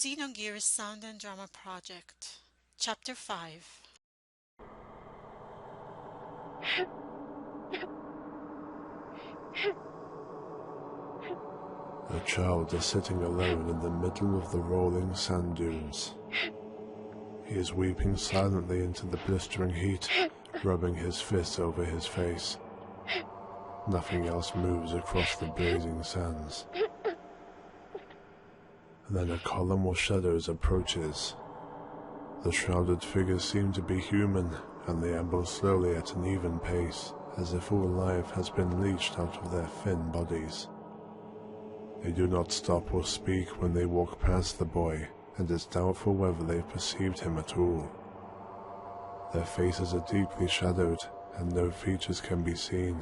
Xenogears Sound and Drama Project, Chapter 5. A child is sitting alone in the middle of the rolling sand dunes. He is weeping silently into the blistering heat, rubbing his fists over his face. Nothing else moves across the blazing sands. Then a column of shadows approaches. The shrouded figures seem to be human, and they amble slowly at an even pace, as if all life has been leached out of their thin bodies. They do not stop or speak when they walk past the boy, and it's doubtful whether they've perceived him at all. Their faces are deeply shadowed, and no features can be seen.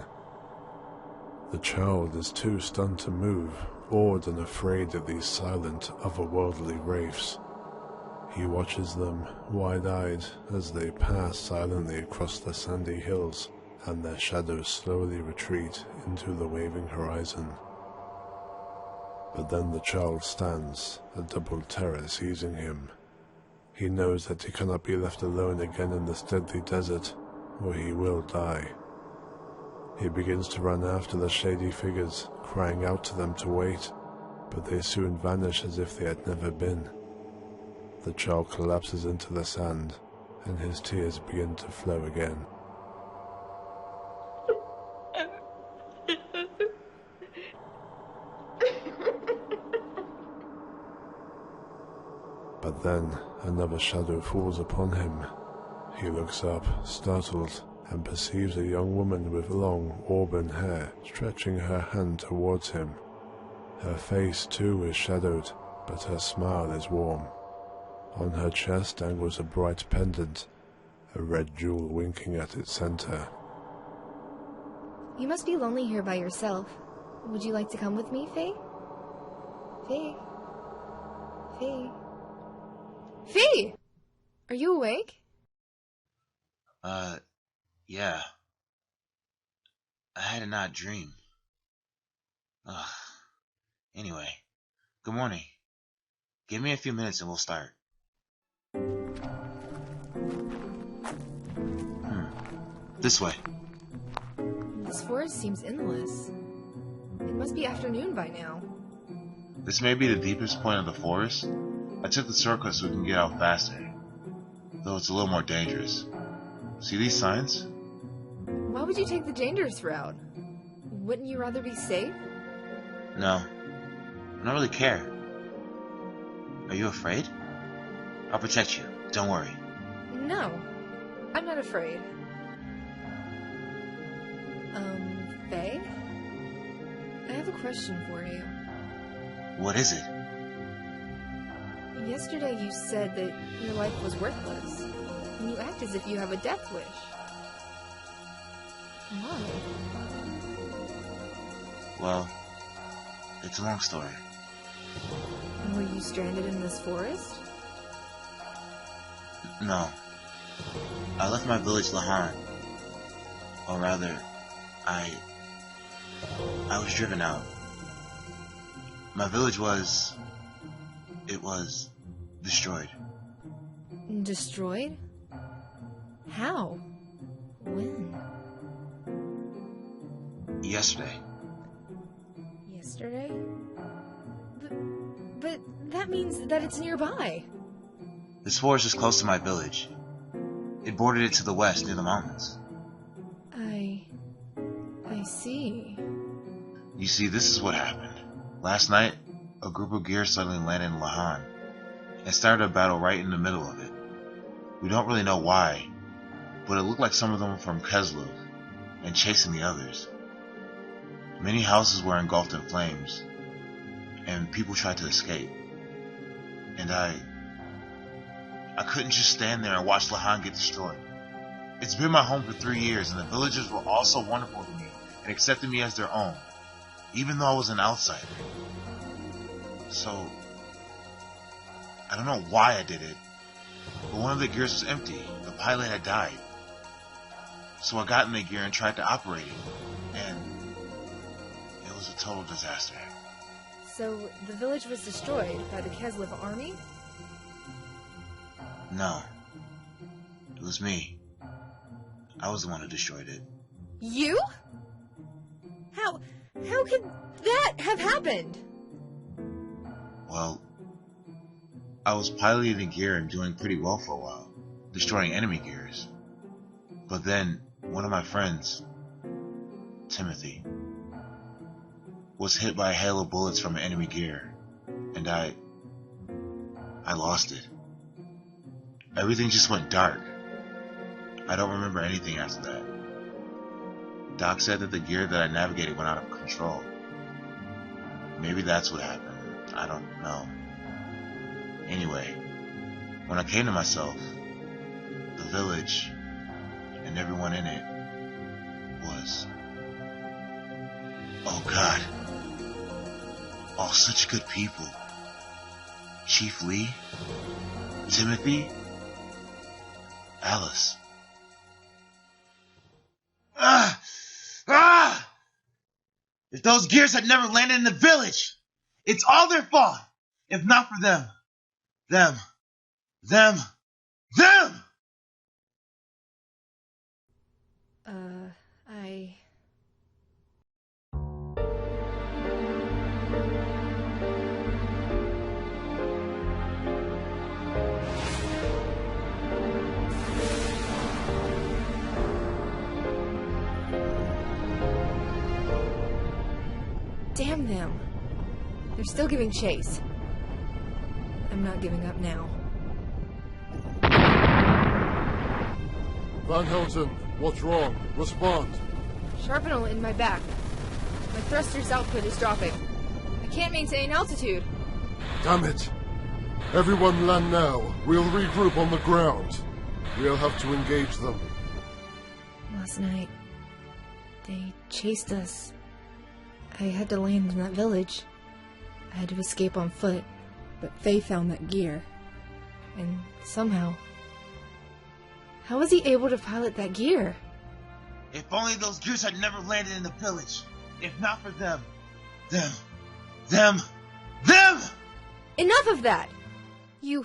The child is too stunned to move, awed and afraid of these silent, otherworldly wraiths. He watches them, wide-eyed, as they pass silently across the sandy hills, and their shadows slowly retreat into the waving horizon. But then the child stands, a double terror seizing him. He knows that he cannot be left alone again in this deadly desert, or he will die. He begins to run after the shady figures, crying out to them to wait, but they soon vanish as if they had never been. The child collapses into the sand, and his tears begin to flow again. But then another shadow falls upon him. He looks up, startled, and perceives a young woman with long auburn hair stretching her hand towards him. Her face too is shadowed, but her smile is warm. On her chest dangles a bright pendant, a red jewel winking at its center. You must be lonely here by yourself. Would you like to come with me, Faye? Faye? Faye? Faye! Are you awake? Yeah. I had an odd dream. Ugh. Anyway, good morning. Give me a few minutes and we'll start. This way. This forest seems endless. It must be afternoon by now. This may be the deepest point of the forest. I took the shortcut so we can get out faster, though it's a little more dangerous. See these signs? Why would you take the dangerous route? Wouldn't you rather be safe? No, I don't really care. Are you afraid? I'll protect you, don't worry. No, I'm not afraid. Faye? I have a question for you. What is it? Yesterday you said that your life was worthless, and you act as if you have a death wish. Why? Well, it's a long story. Were you stranded in this forest? No. I left my village Lahan. Or rather, I was driven out. My village was destroyed. Destroyed? How? When? Yesterday. Yesterday? But that means that it's nearby. This forest is close to my village. It bordered it to the west near the mountains. I see. You see, this is what happened. Last night, a group of gears suddenly landed in Lahan and started a battle right in the middle of it. We don't really know why, but it looked like some of them were from Keslu and chasing the others. Many houses were engulfed in flames, and people tried to escape. And I couldn't just stand there and watch Lahan get destroyed. It's been my home for 3 years, and the villagers were all so wonderful to me and accepted me as their own, even though I was an outsider. So, I don't know why I did it, but one of the gears was empty. The pilot had died. So I got in the gear and tried to operate it, and it was a total disaster. So, the village was destroyed by the Keslev army? No. It was me. I was the one who destroyed it. You? How could that have happened? Well, I was piloting a gear and doing pretty well for a while, destroying enemy gears. But then, one of my friends, Timothy, was hit by a hail of bullets from an enemy gear, and I lost it. Everything just went dark. I don't remember anything after that. Doc said that the gear that I navigated went out of control. Maybe that's what happened. I don't know. Anyway, when I came to myself, the village and everyone in it was... oh God. All such good people. Chief Lee, Timothy, Alice. If those gears had never landed in the village, it's all their fault. If not for them. Them. I... Damn them. They're still giving chase. I'm not giving up now. Van Houten, what's wrong? Respond. Sharpenal in my back. My thruster's output is dropping. I can't maintain altitude. Damn it. Everyone land now. We'll regroup on the ground. We'll have to engage them. Last night, they chased us. I had to land in that village. I had to escape on foot, but Faye found that gear. And somehow... how was he able to pilot that gear? If only those gears had never landed in the village. If not for them. Them! Enough of that! You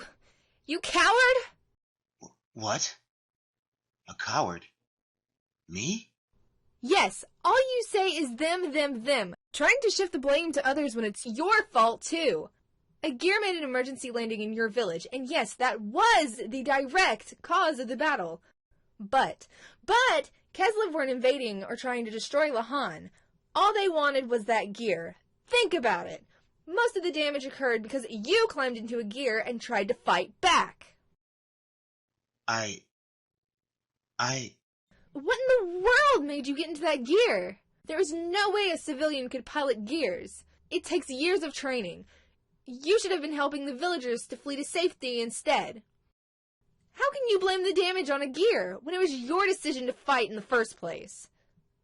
coward? What? A coward? Me? Yes, all you say is them. Trying to shift the blame to others when it's your fault, too. A gear made an emergency landing in your village, and yes, that was the direct cause of the battle. But Keslev weren't invading or trying to destroy Lahan. All they wanted was that gear. Think about it. Most of the damage occurred because you climbed into a gear and tried to fight back. What in the world made you get into that gear? There is no way a civilian could pilot gears. It takes years of training. You should have been helping the villagers to flee to safety instead. How can you blame the damage on a gear when it was your decision to fight in the first place?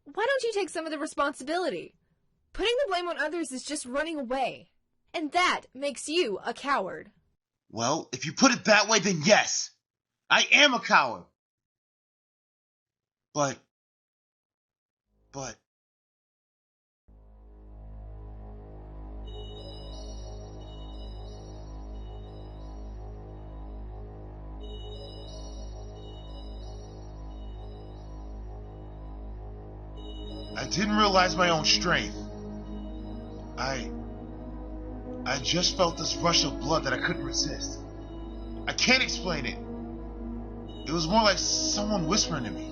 Why don't you take some of the responsibility? Putting the blame on others is just running away. And that makes you a coward. Well, if you put it that way, then yes. I am a coward. But... I didn't realize my own strength. I just felt this rush of blood that I couldn't resist. I can't explain it. It was more like someone whispering to me,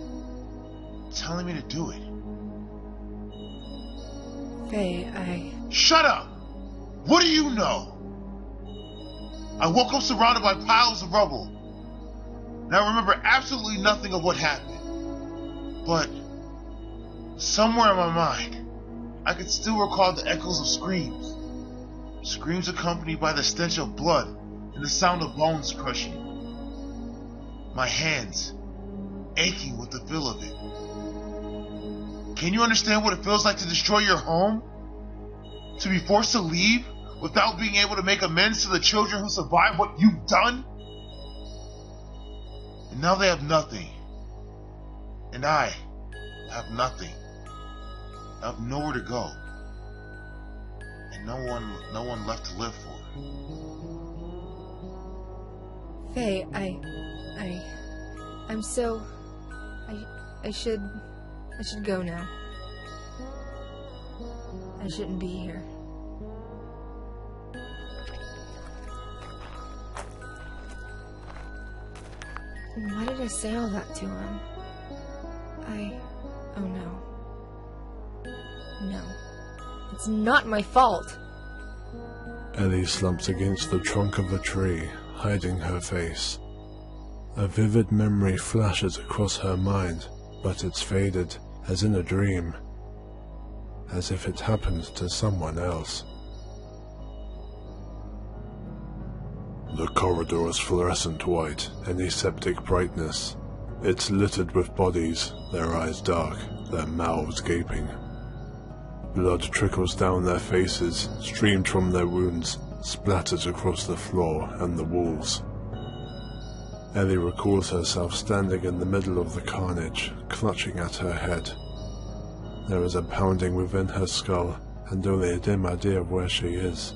telling me to do it. Faye, Shut up! What do you know? I woke up surrounded by piles of rubble, and I remember absolutely nothing of what happened. But somewhere in my mind, I could still recall the echoes of screams. Screams accompanied by the stench of blood and the sound of bones crushing. My hands aching with the feel of it. Can you understand what it feels like to destroy your home? To be forced to leave without being able to make amends to the children who survived what you've done? And now they have nothing. And I have nothing. I have nowhere to go. And no one left to live for. Faye, I'm so... I should go now. I shouldn't be here. Why did I say all that to him? Oh no. No. It's not my fault! Ellie slumps against the trunk of a tree, hiding her face. A vivid memory flashes across her mind, but it's faded, as in a dream. As if it happened to someone else. The corridor is fluorescent white, an aseptic brightness. It's littered with bodies, their eyes dark, their mouths gaping. Blood trickles down their faces, streamed from their wounds, splatters across the floor and the walls. Ellie recalls herself standing in the middle of the carnage, clutching at her head. There is a pounding within her skull, and only a dim idea of where she is.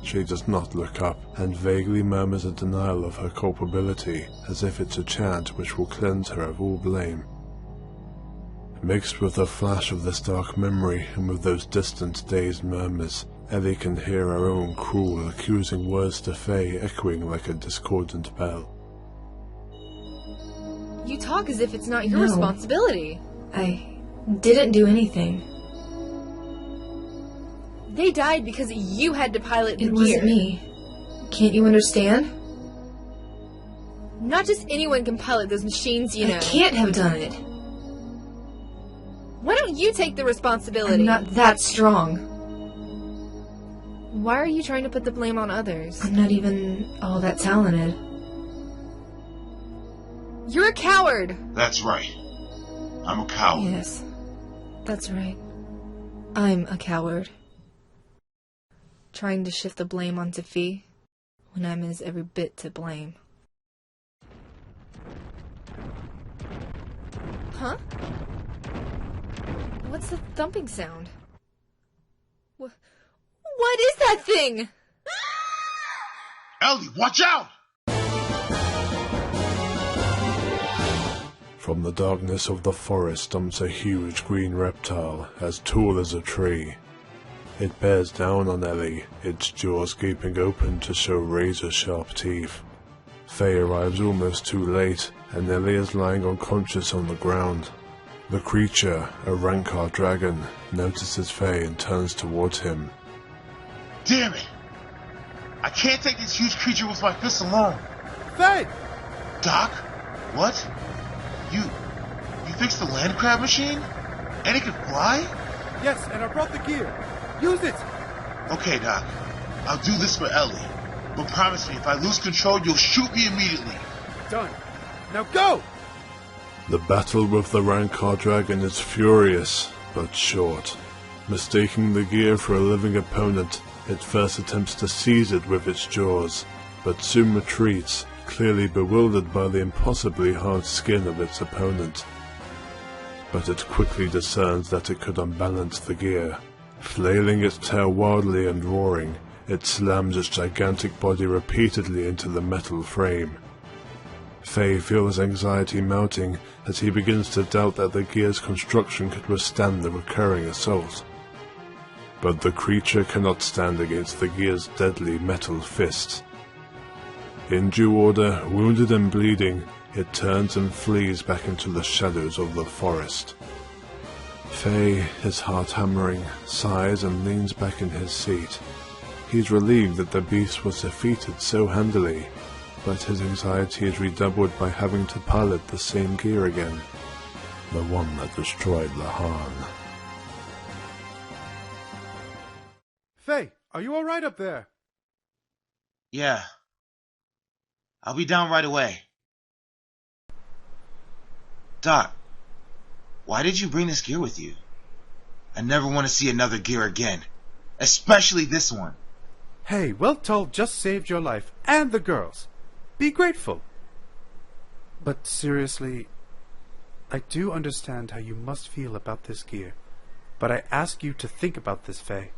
She does not look up, and vaguely murmurs a denial of her culpability, as if it's a chant which will cleanse her of all blame. Mixed with the flash of this dark memory, and with those distant dazed murmurs, Ellie can hear her own cruel, accusing words to Faye echoing like a discordant bell. You talk as if it's not your responsibility. I didn't do anything. They died because you had to pilot the It gear. wasn't me. Can't you understand? Not just anyone can pilot those machines, you know. I can't have done it. Why don't you take the responsibility? I'm not that strong. Why are you trying to put the blame on others? I'm not even all that talented. You're a coward! That's right. I'm a coward. Yes, that's right. I'm a coward. Trying to shift the blame onto Fee when I'm as every bit to blame. Huh? What's the thumping sound? What is that thing? Ellie, watch out! From the darkness of the forest jumps a huge green reptile, as tall as a tree. It bears down on Ellie, its jaws gaping open to show razor-sharp teeth. Faye arrives almost too late, and Ellie is lying unconscious on the ground. The creature, a Rancor dragon, notices Faye and turns towards him. Damn it! I can't take this huge creature with my fists alone. Faye! Doc? What? You fixed the land crab machine? And it can fly? Yes, and I brought the gear. Use it! Okay, Doc. I'll do this for Ellie. But promise me, if I lose control, you'll shoot me immediately. Done. Now go! The battle with the Rancor dragon is furious, but short. Mistaking the gear for a living opponent, it first attempts to seize it with its jaws, but soon retreats, clearly bewildered by the impossibly hard skin of its opponent. But it quickly discerns that it could unbalance the gear. Flailing its tail wildly and roaring, it slams its gigantic body repeatedly into the metal frame. Faye feels anxiety mounting as he begins to doubt that the gear's construction could withstand the recurring assault. But the creature cannot stand against the gear's deadly metal fist. In due order, wounded and bleeding, it turns and flees back into the shadows of the forest. Faye, his heart hammering, sighs and leans back in his seat. He's relieved that the beast was defeated so handily, but his anxiety is redoubled by having to pilot the same gear again, the one that destroyed Lahan. Faye, are you alright up there? Yeah. I'll be down right away. Doc, why did you bring this gear with you? I never want to see another gear again, especially this one. Hey, well told just saved your life, and the girls. Be grateful. But seriously, I do understand how you must feel about this gear, but I ask you to think about this, Faye.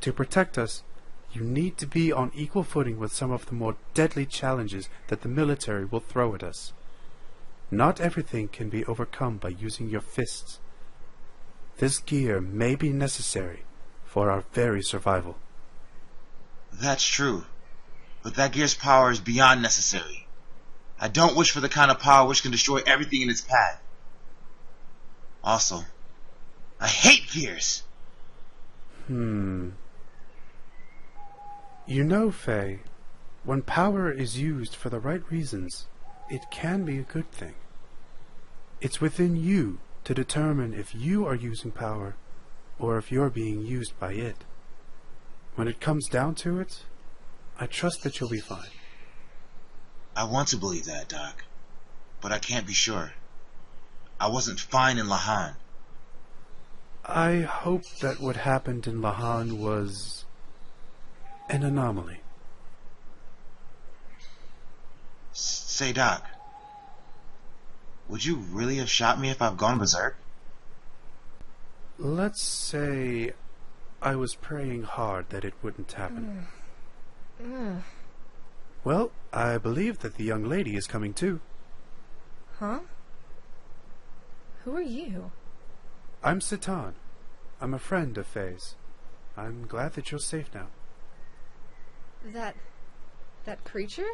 To protect us, you need to be on equal footing with some of the more deadly challenges that the military will throw at us. Not everything can be overcome by using your fists. This gear may be necessary for our very survival. That's true. But that gear's power is beyond necessary. I don't wish for the kind of power which can destroy everything in its path. Also, I hate gears! You know, Faye, when power is used for the right reasons, it can be a good thing. It's within you to determine if you are using power or if you're being used by it. When it comes down to it, I trust that you'll be fine. I want to believe that, Doc. But I can't be sure. I wasn't fine in Lahan. I hope that what happened in Lahan was an anomaly. Say, Doc. Would you really have shot me if I've gone berserk? Let's say I was praying hard that it wouldn't happen. Well, I believe that the young lady is coming too. Huh? Who are you? I'm Satan. I'm a friend of Faye's. I'm glad that you're safe now. That creature?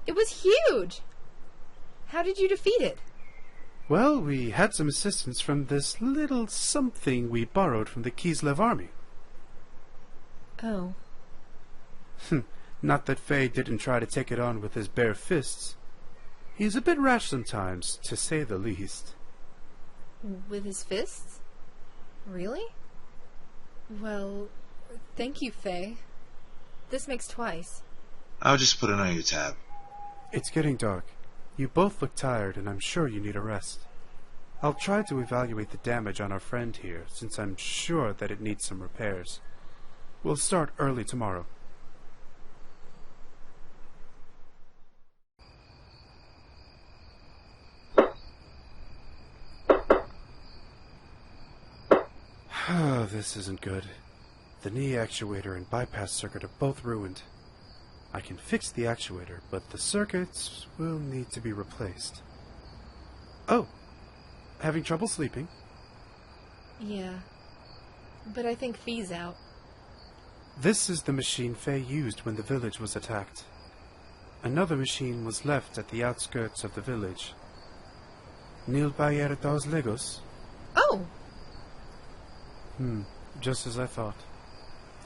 It was huge! How did you defeat it? Well, we had some assistance from this little something we borrowed from the Kislev army. Oh. Not that Faye didn't try to take it on with his bare fists. He's a bit rash sometimes, to say the least. With his fists? Really? Well, thank you, Faye. This makes twice. I'll just put it on your tab. It's getting dark. You both look tired, and I'm sure you need a rest. I'll try to evaluate the damage on our friend here, since I'm sure that it needs some repairs. We'll start early tomorrow. This isn't good. The knee actuator and bypass circuit are both ruined. I can fix the actuator, but the circuits will need to be replaced. Oh, having trouble sleeping? Yeah. But I think Fee's out. This is the machine Faye used when the village was attacked. Another machine was left at the outskirts of the village. Nil Bayer dos Legos? Oh! Just as I thought.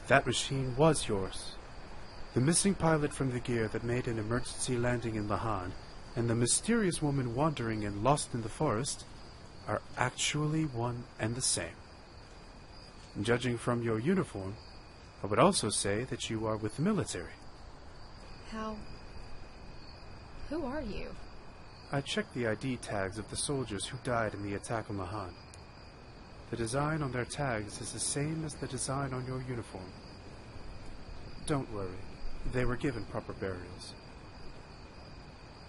That machine was yours. The missing pilot from the gear that made an emergency landing in Lahan and the mysterious woman wandering and lost in the forest are actually one and the same. Judging from your uniform, I would also say that you are with the military. How? Who are you? I checked the ID tags of the soldiers who died in the attack on Lahan. The design on their tags is the same as the design on your uniform. Don't worry, they were given proper burials.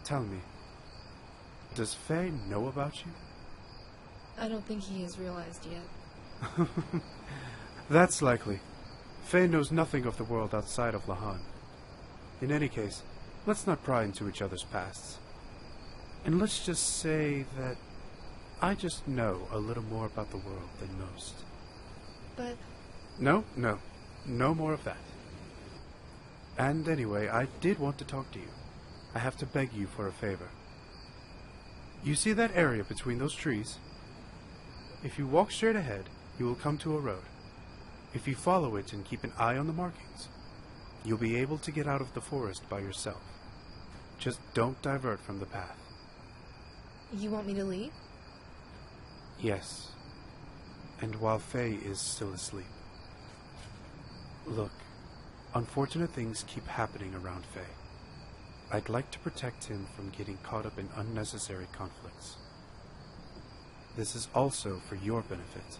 Tell me, does Faye know about you? I don't think he has realized yet. That's likely. Faye knows nothing of the world outside of Lahan. In any case, let's not pry into each other's pasts. And let's just say that I just know a little more about the world than most. But... No more of that. And anyway, I did want to talk to you. I have to beg you for a favor. You see that area between those trees? If you walk straight ahead, you will come to a road. If you follow it and keep an eye on the markings, you'll be able to get out of the forest by yourself. Just don't divert from the path. You want me to leave? Yes. And while Faye is still asleep. Look, unfortunate things keep happening around Faye. I'd like to protect him from getting caught up in unnecessary conflicts. This is also for your benefit.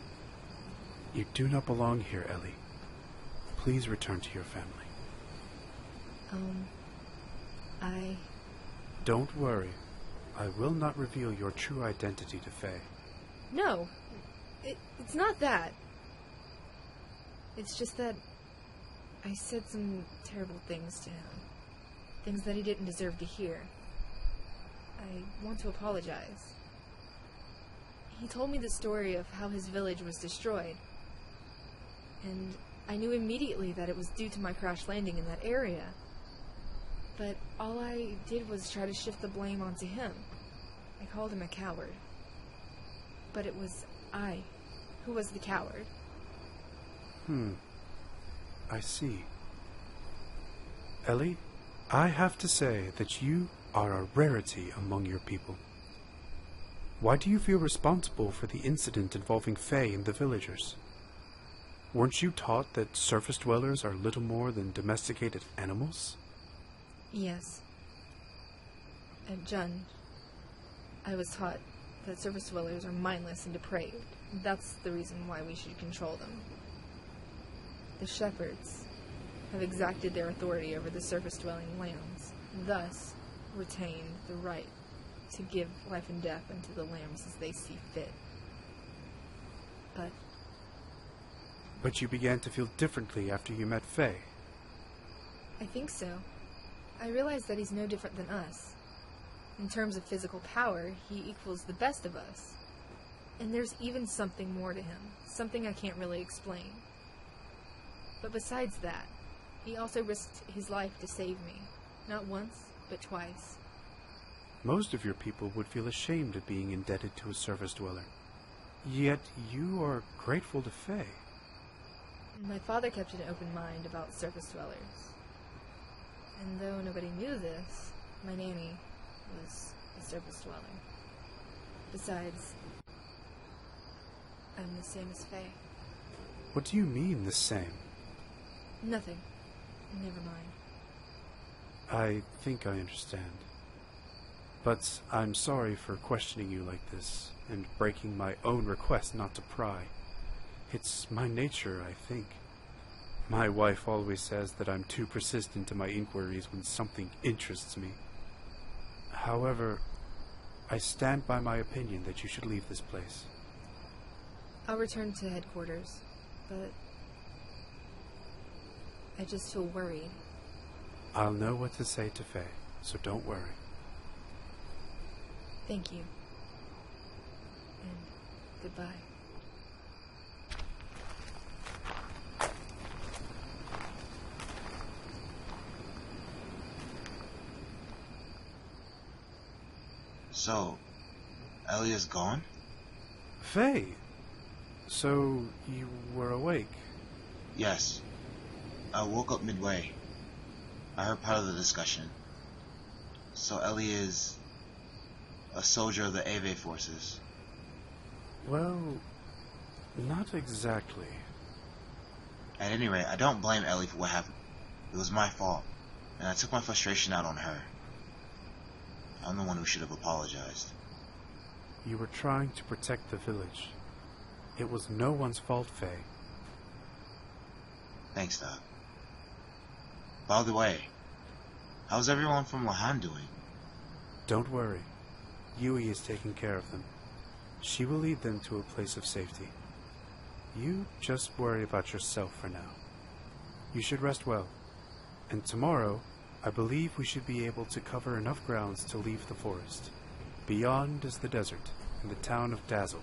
You do not belong here, Ellie. Please return to your family. Don't worry. I will not reveal your true identity to Faye. No. It's not that. It's just that I said some terrible things to him. Things that he didn't deserve to hear. I want to apologize. He told me the story of how his village was destroyed. And I knew immediately that it was due to my crash landing in that area. But all I did was try to shift the blame onto him. I called him a coward. But it was I who was the coward. I see. Ellie, I have to say that you are a rarity among your people. Why do you feel responsible for the incident involving Faye and the villagers? Weren't you taught that surface dwellers are little more than domesticated animals? Yes. At Jun, I was taught that surface dwellers are mindless and depraved. That's the reason why we should control them. The shepherds have exacted their authority over the surface-dwelling lands, thus retained the right to give life and death unto the lambs as they see fit. But you began to feel differently after you met Faye. I think so. I realized that he's no different than us. In terms of physical power, he equals the best of us. And there's even something more to him, something I can't really explain. But besides that, he also risked his life to save me. Not once, but twice. Most of your people would feel ashamed of being indebted to a surface dweller. Yet you are grateful to Faye. My father kept an open mind about surface dwellers. And though nobody knew this, my nanny was a surface dweller. Besides, I'm the same as Faye. What do you mean, the same? Nothing. Never mind. I think I understand. But I'm sorry for questioning you like this, and breaking my own request not to pry. It's my nature, I think. My wife always says that I'm too persistent in my inquiries when something interests me. However, I stand by my opinion that you should leave this place. I'll return to headquarters, but I just feel worried. I'll know what to say to Faye, so don't worry. Thank you. And goodbye. So, Ellie is gone? Faye! So, you were awake? Yes. I woke up midway. I heard part of the discussion. So Ellie is a soldier of the Ave forces. Well, not exactly. At any rate, I don't blame Ellie for what happened. It was my fault, and I took my frustration out on her. I'm the one who should have apologized. You were trying to protect the village. It was no one's fault, Faye. Thanks, Doc. By the way, how's everyone from Lahan doing? Don't worry. Yui is taking care of them. She will lead them to a place of safety. You just worry about yourself for now. You should rest well. And tomorrow, I believe we should be able to cover enough grounds to leave the forest. Beyond is the desert and the town of Dazzle.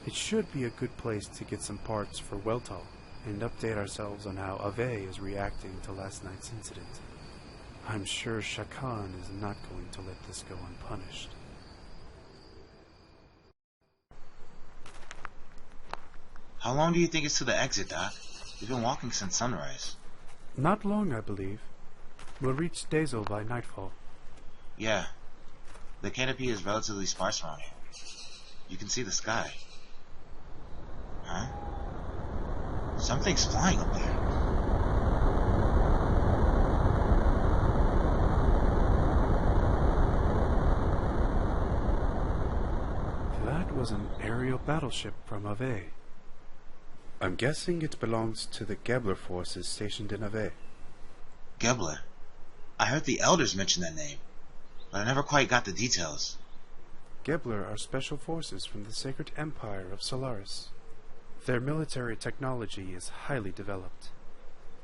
It should be a good place to get some parts for Weltall and update ourselves on how Ave is reacting to last night's incident. I'm sure Shakan is not going to let this go unpunished. How long do you think it's to the exit, Doc? We've been walking since sunrise. Not long, I believe. We'll reach Dazzle by nightfall. Yeah. The canopy is relatively sparse around here. You can see the sky. Huh? Something's flying up there. That was an aerial battleship from Ave. I'm guessing it belongs to the Gebler forces stationed in Ave. Gebler. I heard the elders mention that name, but I never quite got the details. Gebler are special forces from the Sacred Empire of Solaris. Their military technology is highly developed.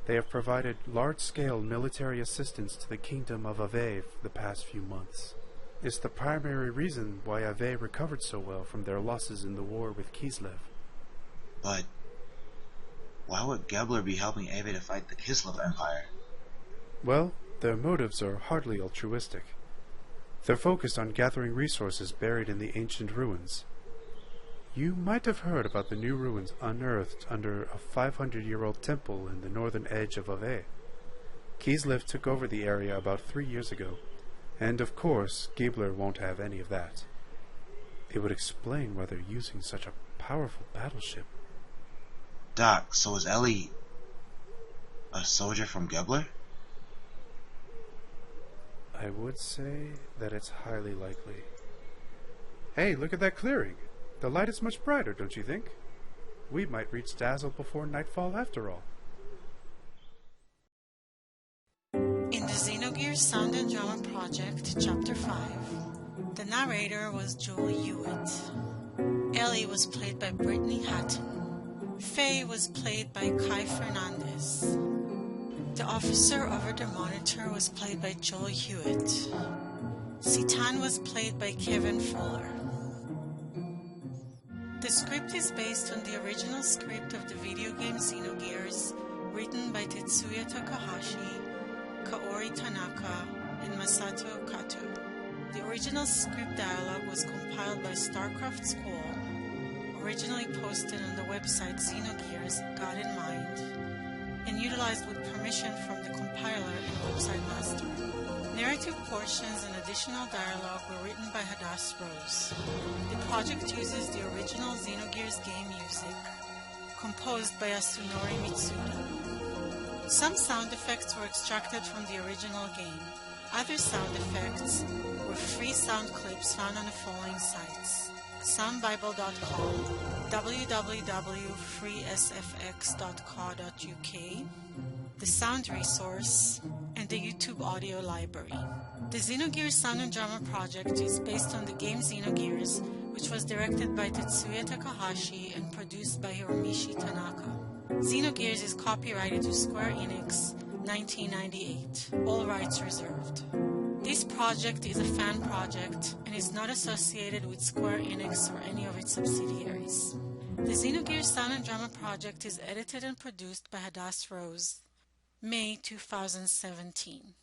They have provided large-scale military assistance to the Kingdom of Ave for the past few months. It's the primary reason why Ave recovered so well from their losses in the war with Kislev. But why would Gebler be helping Ave to fight the Kislev Empire? Well, their motives are hardly altruistic. They're focused on gathering resources buried in the ancient ruins. You might have heard about the new ruins unearthed under a 500-year-old temple in the northern edge of Ave. Kislev took over the area about 3 years ago, and of course, Gebler won't have any of that. It would explain why they're using such a powerful battleship. Doc, so is Ellie a soldier from Gebler? I would say that it's highly likely. Hey, look at that clearing! The light is much brighter, don't you think? We might reach Dazzle before nightfall after all. In the Xenogears Sound and Drama Project, Chapter 5, the narrator was Joel Hewitt. Ellie was played by Brittany Hatton. Faye was played by Kai Fernandez. The officer over the monitor was played by Joel Hewitt. Citan was played by Kevin Fuller. The script is based on the original script of the video game Xenogears, written by Tetsuya Takahashi, Kaori Tanaka, and Masato Kato. The original script dialogue was compiled by StarCraft School, originally posted on the website Xenogears Got in Mind, and utilized with permission from the compiler and website master. Narrative portions and additional dialogue were written by Hadass Rose. The project uses the original Xenogears game music, composed by Yasunori Mitsuda. Some sound effects were extracted from the original game. Other sound effects were free sound clips found on the following sites: soundbible.com, www.freesfx.co.uk, the Sound Resource, and the YouTube Audio Library. The Xenogears Sound and Drama Project is based on the game Xenogears, which was directed by Tetsuya Takahashi and produced by Hiromichi Tanaka. Xenogears is copyrighted to SQUARE-ENIX 1998. All rights reserved. This project is a fan project and is not associated with SQUARE-ENIX or any of its subsidiaries. The Xenogears Sound and Drama Project is edited and produced by Hadass Rose. May 2017.